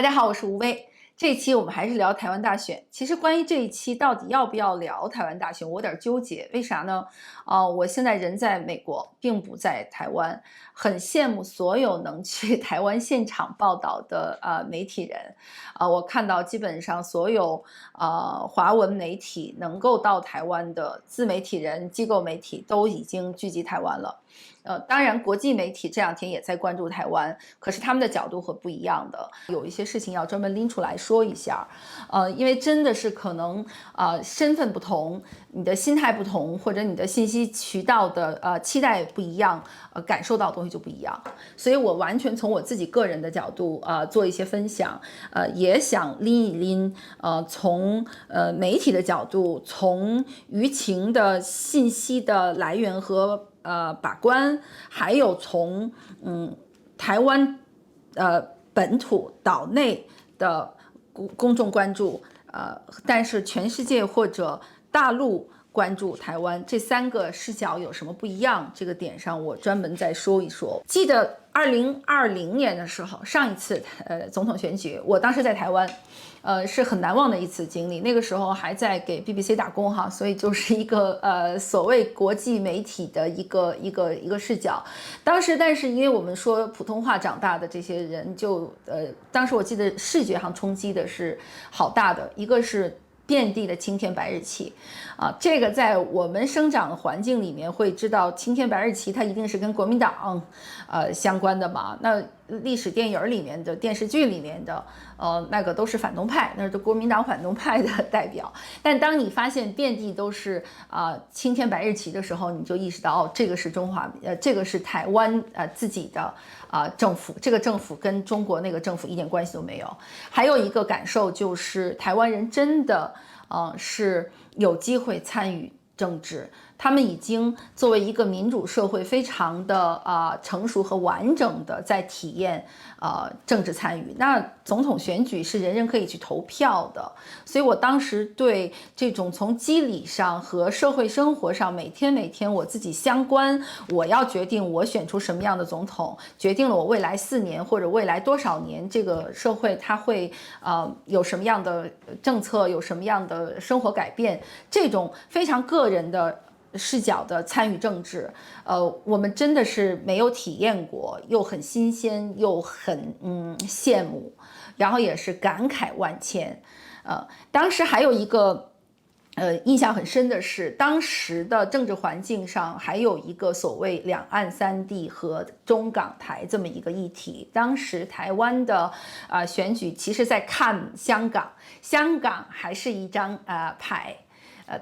大家好，我是吴薇。这一期我们还是聊台湾大选。其实关于这一期到底要不要聊台湾大选，我有点纠结。为啥呢？我现在人在美国，并不在台湾，很羡慕所有能去台湾现场报道的媒体人。我看到基本上所有华文媒体能够到台湾的自媒体人、机构媒体都已经聚集台湾了。当然，国际媒体这两天也在关注台湾，可是他们的角度和不一样的，有一些事情要专门拎出来说一下。因为真的是可能身份不同，你的心态不同，或者你的信息渠道的期待不一样，感受到的东西就不一样。所以我完全从我自己个人的角度做一些分享，也想拎一拎从媒体的角度，从舆情的信息的来源和把关，还有从台湾本土岛内的公众关注，但是全世界或者大陆关注台湾这三个视角有什么不一样？这个点上我专门再说一说。记得2020年的时候，上一次总统选举，我当时在台湾。是很难忘的一次经历。那个时候还在给 BBC 打工哈，所以就是一个所谓国际媒体的一个视角。当时，但是因为我们说普通话长大的这些人就，当时我记得视觉上冲击的是好大的，一个是遍地的青天白日旗，这个在我们生长的环境里面会知道，青天白日旗它一定是跟国民党相关的嘛。那历史电影里面的、电视剧里面的，那个都是反动派，那是国民党反动派的代表。但当你发现遍地都是青天白日旗的时候，你就意识到，这个是这个是台湾自己的政府，这个政府跟中国那个政府一点关系都没有。还有一个感受就是，台湾人真的是有机会参与政治。他们已经作为一个民主社会，非常的成熟和完整的在体验政治参与。那总统选举是人人可以去投票的，所以我当时对这种从机理上和社会生活上每天我自己相关，我要决定我选出什么样的总统，决定了我未来4年或者未来多少年这个社会它会有什么样的政策，有什么样的生活改变，这种非常个人的视角的参与政治，我们真的是没有体验过，又很新鲜，又很羡慕，然后也是感慨万千。当时还有一个印象很深的是，当时的政治环境上还有一个所谓两岸三地和中港台这么一个议题。当时台湾的选举其实在看香港，香港还是一张牌。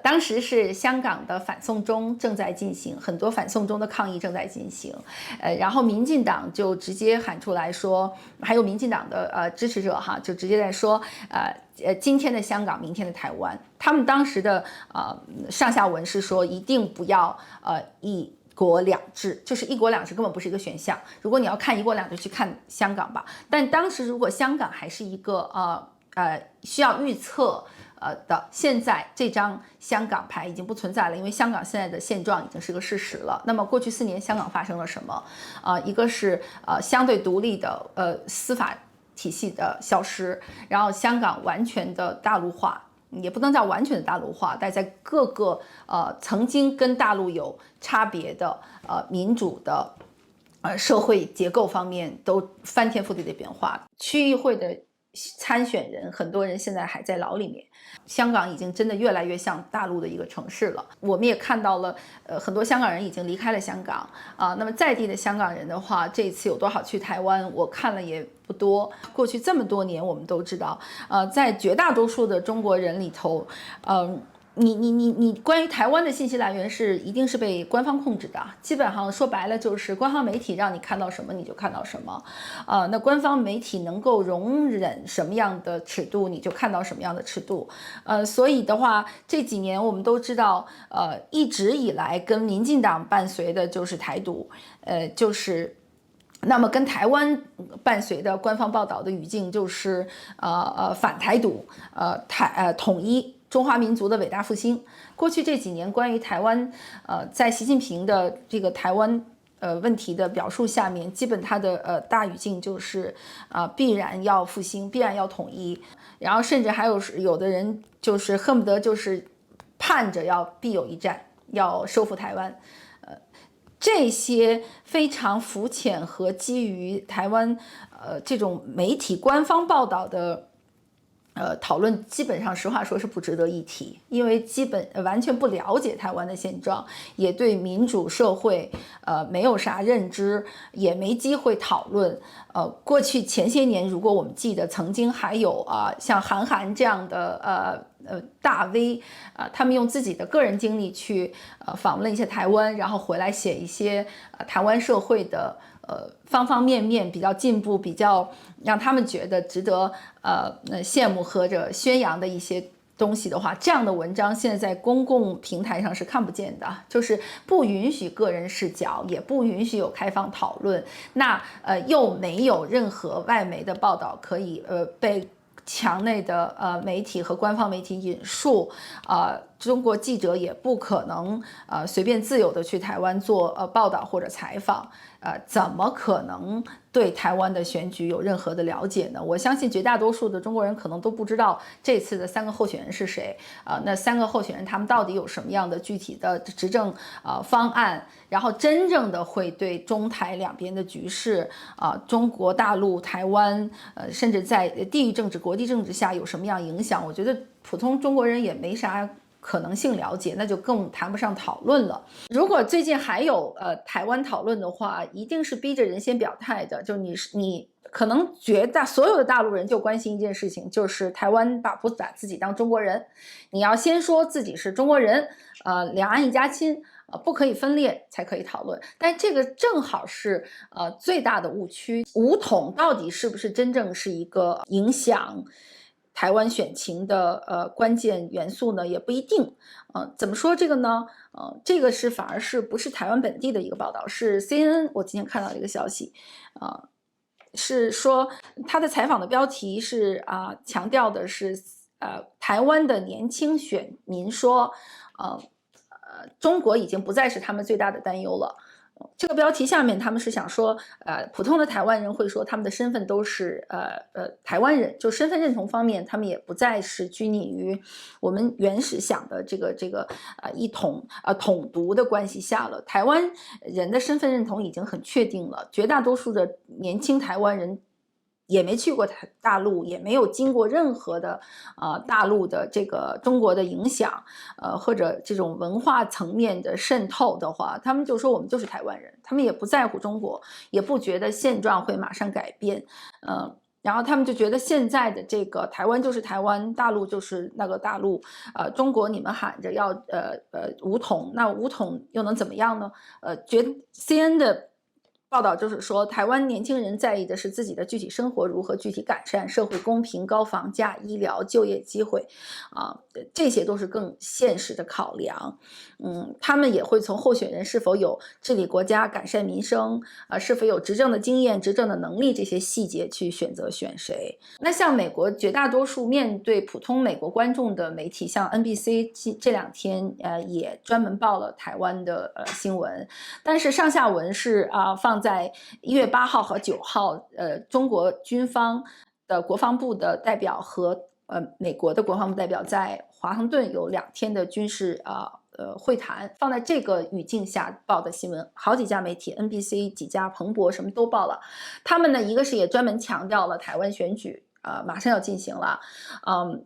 当时是香港的反送中正在进行，很多反送中的抗议正在进行，然后民进党就直接喊出来说，还有民进党的支持者哈，就直接在说，今天的香港，明天的台湾。他们当时的上下文是说，一定不要一国两制，就是一国两制根本不是一个选项。如果你要看一国两制，去看香港吧。但当时如果香港还是一个需要预测的，现在这张香港牌已经不存在了，因为香港现在的现状已经是个事实了。那么过去4年香港发生了什么？一个是相对独立的司法体系的消失，然后香港完全的大陆化，也不能叫完全的大陆化，但在各个曾经跟大陆有差别的民主的社会结构方面都翻天覆地的变化。区议会的参选人，很多人现在还在牢里面。香港已经真的越来越像大陆的一个城市了。我们也看到了，很多香港人已经离开了香港那么在地的香港人的话，这一次有多少去台湾，我看了也不多。过去这么多年，我们都知道，在绝大多数的中国人里头，你关于台湾的信息来源是一定是被官方控制的，基本上说白了就是官方媒体让你看到什么你就看到什么，那官方媒体能够容忍什么样的尺度你就看到什么样的尺度，所以的话这几年我们都知道，一直以来跟民进党伴随的就是台独，就是那么跟台湾伴随的官方报道的语境就是反台独，统一中华民族的伟大复兴。过去这几年关于台湾，在习近平的这个台湾问题的表述下面，基本它的大语境就是必然要复兴，必然要统一，然后甚至还有的人就是恨不得就是盼着要必有一战，要收复台湾。这些非常肤浅和基于台湾这种媒体官方报道的讨论，基本上实话说是不值得一提，因为完全不了解台湾的现状，也对民主社会没有啥认知，也没机会讨论。过去前些年，如果我们记得，曾经还有像韩寒这样的大 V 他们用自己的个人经历去访问了一些台湾，然后回来写一些台湾社会的方方面面比较进步、比较让他们觉得值得羡慕或者宣扬的一些东西的话，这样的文章现在在公共平台上是看不见的，就是不允许个人视角，也不允许有开放讨论，那又没有任何外媒的报道可以被墙内的媒体和官方媒体引述，中国记者也不可能随便自由的去台湾做报道或者采访，怎么可能对台湾的选举有任何的了解呢？我相信绝大多数的中国人可能都不知道这次的3个候选人是谁，那3个候选人他们到底有什么样的具体的执政方案，然后真正的会对中台两边的局势中国大陆、台湾甚至在地域政治、国际政治下有什么样影响？我觉得普通中国人也没啥可能性了解，那就更谈不上讨论了。如果最近还有台湾讨论的话，一定是逼着人先表态的。就你可能所有的大陆人就关心一件事情，就是台湾不把自己当中国人，你要先说自己是中国人，两岸一家亲。不可以分裂才可以讨论，但这个正好是最大的误区。武统到底是不是真正是一个影响台湾选情的关键元素呢？也不一定。怎么说这个呢？这个反而是不是台湾本地的一个报道，是 CNN 我今天看到的一个消息，是说他的采访的标题是强调的是台湾的年轻选民说中国已经不再是他们最大的担忧了。这个标题下面他们是想说普通的台湾人会说他们的身份都是台湾人，就身份认同方面他们也不再是拘泥于我们原始想的这个统独的关系下了。台湾人的身份认同已经很确定了，绝大多数的年轻台湾人也没去过大陆，也没有经过任何的大陆的这个中国的影响，或者这种文化层面的渗透的话，他们就说我们就是台湾人，他们也不在乎中国，也不觉得现状会马上改变，然后他们就觉得现在的这个台湾就是台湾，大陆就是那个大陆，中国你们喊着要武统，那武统又能怎么样呢？CNN 的报道就是说，台湾年轻人在意的是自己的具体生活如何具体改善，社会公平、高房价、医疗、就业机会，这些都是更现实的考量。他们也会从候选人是否有治理国家、改善民生，是否有执政的经验、执政的能力这些细节去选择选谁。那像美国绝大多数面对普通美国观众的媒体，像 NBC 这2天也专门报了台湾的新闻，但是上下文是放在1月8号和9号，中国军方的国防部的代表和美国的国防部代表在华盛顿有2天的军事会谈，放在这个语境下报的新闻，好几家媒体 NBC 几家彭博什么都报了。他们呢，一个是也专门强调了台湾选举马上要进行了，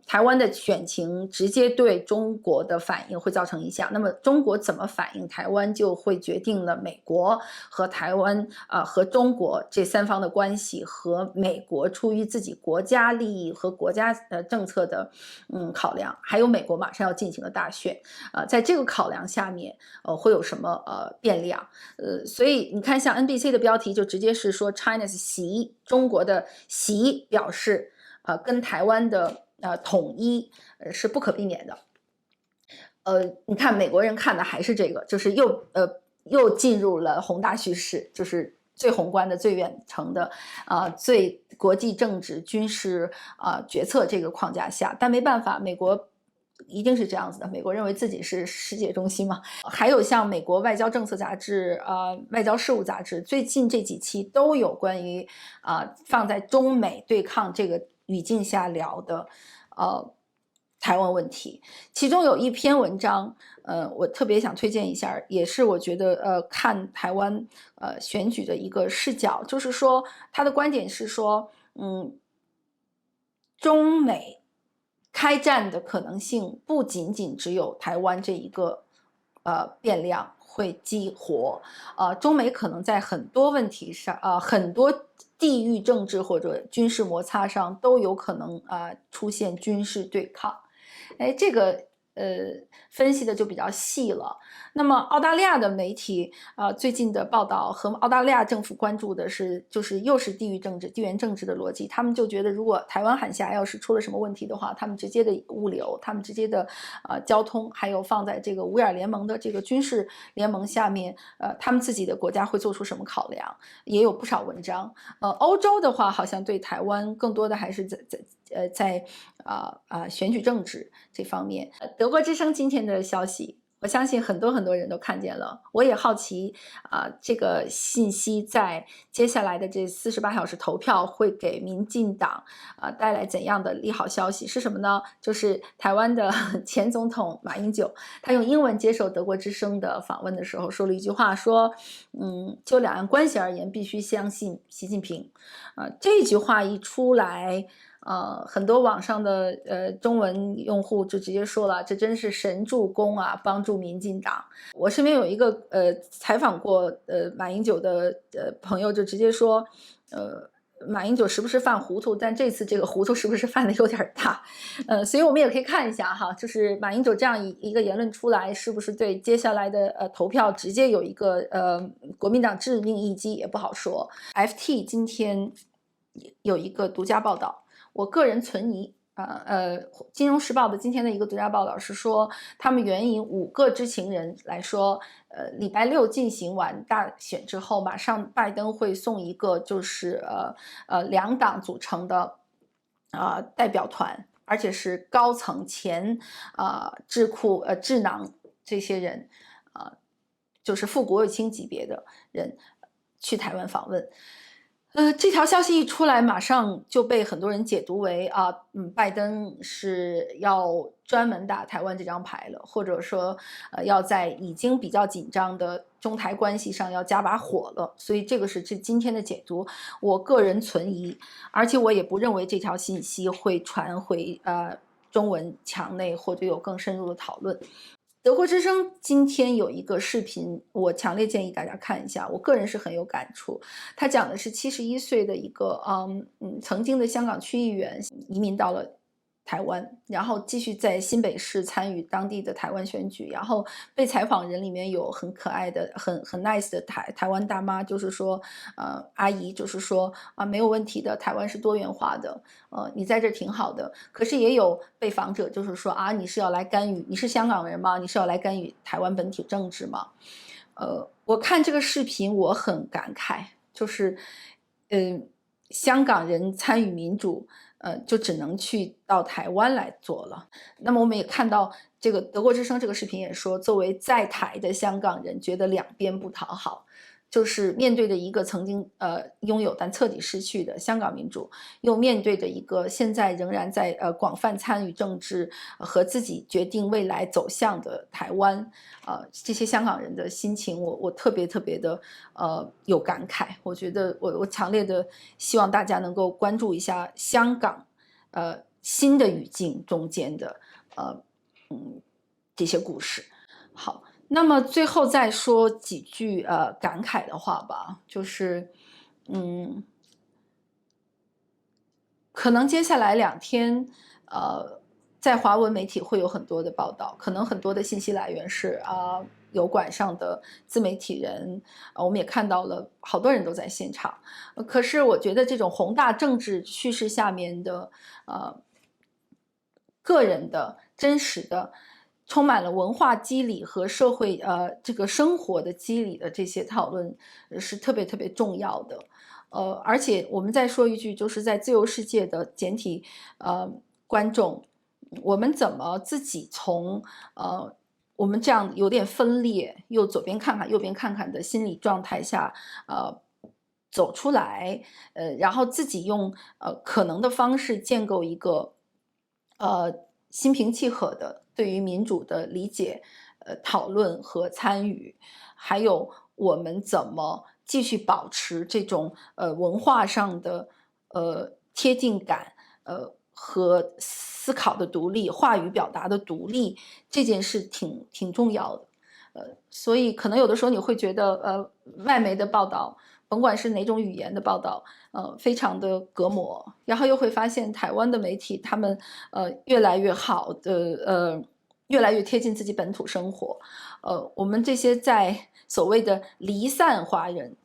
台湾的选情直接对中国的反应会造成影响。那么中国怎么反应台湾，就会决定了美国和台湾和中国这3方的关系，和美国出于自己国家利益和国家政策的考量，还有美国马上要进行的大选，在这个考量下面会有什么变量？所以你看，像 NBC 的标题就直接是说 China's 习，中国的习表示跟台湾的统一是不可避免的。你看美国人看的还是这个，就是又进入了宏大叙事，就是最宏观的、最远程的最国际政治军事决策这个框架下。但没办法，美国一定是这样子的，美国认为自己是世界中心嘛。还有像美国外交政策杂志、外交事务杂志，最近这几期都有关于放在中美对抗这个语境下聊的台湾问题。其中有一篇文章，我特别想推荐一下，也是我觉得看台湾选举的一个视角，就是说他的观点是说，中美开战的可能性不仅仅只有台湾这一个变量会激活，中美可能在很多问题上，很多地域政治或者军事摩擦上都有可能出现军事对抗。哎，这个分析的就比较细了。那么澳大利亚的媒体最近的报道和澳大利亚政府关注的是，就是又是地域政治、地缘政治的逻辑。他们就觉得，如果台湾海峡要是出了什么问题的话，他们直接的物流、他们直接的交通，还有放在这个五眼联盟的这个军事联盟下面，他们自己的国家会做出什么考量？也有不少文章。欧洲的话，好像对台湾更多的还是在选举政治这方面。德国之声今天的消息，我相信很多人都看见了。我也好奇这个信息在接下来的这48小时投票会给民进党带来怎样的利好消息？是什么呢？就是台湾的前总统马英九，他用英文接受德国之声的访问的时候说了一句话，说就两岸关系而言，必须相信习近平。这句话一出来，很多网上的中文用户就直接说了，这真是神助攻啊，帮助民进党。我身边有一个采访过马英九的朋友，就直接说，马英九时不时犯糊涂，但这次这个糊涂是不是犯的有点大？所以我们也可以看一下哈，就是马英九这样一个言论出来，是不是对接下来的投票直接有一个国民党致命一击也不好说。FT 今天有一个独家报道，我个人存疑。金融时报的今天的一个独家报道是说，他们援引5个知情人来说，礼拜六进行完大选之后，马上拜登会送一个就是2党组成的代表团，而且是高层前智库智囊这些人就是副国务卿级别的人去台湾访问。这条消息一出来，马上就被很多人解读为拜登是要专门打台湾这张牌了，或者说要在已经比较紧张的中台关系上要加把火了。所以这个是今天的解读，我个人存疑，而且我也不认为这条信息会传回中文墙内或者有更深入的讨论。德国之声今天有一个视频，我强烈建议大家看一下，我个人是很有感触。他讲的是71岁的一个曾经的香港区议员移民到了台湾，然后继续在新北市参与当地的台湾选举。然后被采访人里面有很可爱的、很 nice 的台湾大妈，就是说阿姨，就是说没有问题的，台湾是多元化的，你在这挺好的。可是也有被访者就是说你是要来干预，你是香港人吗？你是要来干预台湾本体政治吗？我看这个视频我很感慨，就是香港人参与民主就只能去到台湾来做了。那么我们也看到这个德国之声这个视频也说，作为在台的香港人觉得两边不讨好，就是面对着一个曾经拥有但彻底失去的香港民主，又面对着一个现在仍然在广泛参与政治和自己决定未来走向的台湾，这些香港人的心情我特别的有感慨。我觉得我强烈的希望大家能够关注一下香港新的语境中间的这些故事。好，那么最后再说几句感慨的话吧，就是可能接下来2天在华文媒体会有很多的报道，可能很多的信息来源是油管上的自媒体人，我们也看到了好多人都在现场。可是我觉得这种宏大政治叙事下面的个人的真实的充满了文化机理和社会这个生活的机理的这些讨论是特别重要的。而且我们再说一句，就是在自由世界的简体观众我们怎么自己从我们这样有点分裂，又左边看看右边看看的心理状态下，走出来，然后自己用可能的方式建构一个心平气和的对于民主的理解、讨论和参与，还有我们怎么继续保持这种文化上的贴近感，和思考的独立、话语表达的独立，这件事挺重要的。所以可能有的时候你会觉得，外媒的报道，甭管是哪种语言的报道，非常的隔膜，然后又会发现台湾的媒体，他们越来越好的，越来越贴近自己本土生活。我们这些在所谓的离散华人，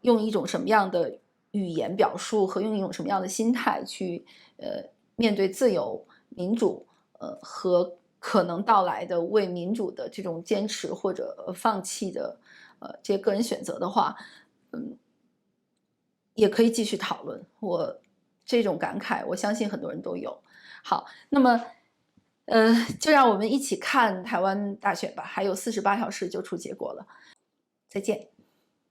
用一种什么样的语言表述和用一种什么样的心态去面对自由、民主，和可能到来的为民主的这种坚持或者放弃的这些个人选择的话，也可以继续讨论。我这种感慨，我相信很多人都有。好，那么就让我们一起看台湾大选吧，还有48小时就出结果了。再见。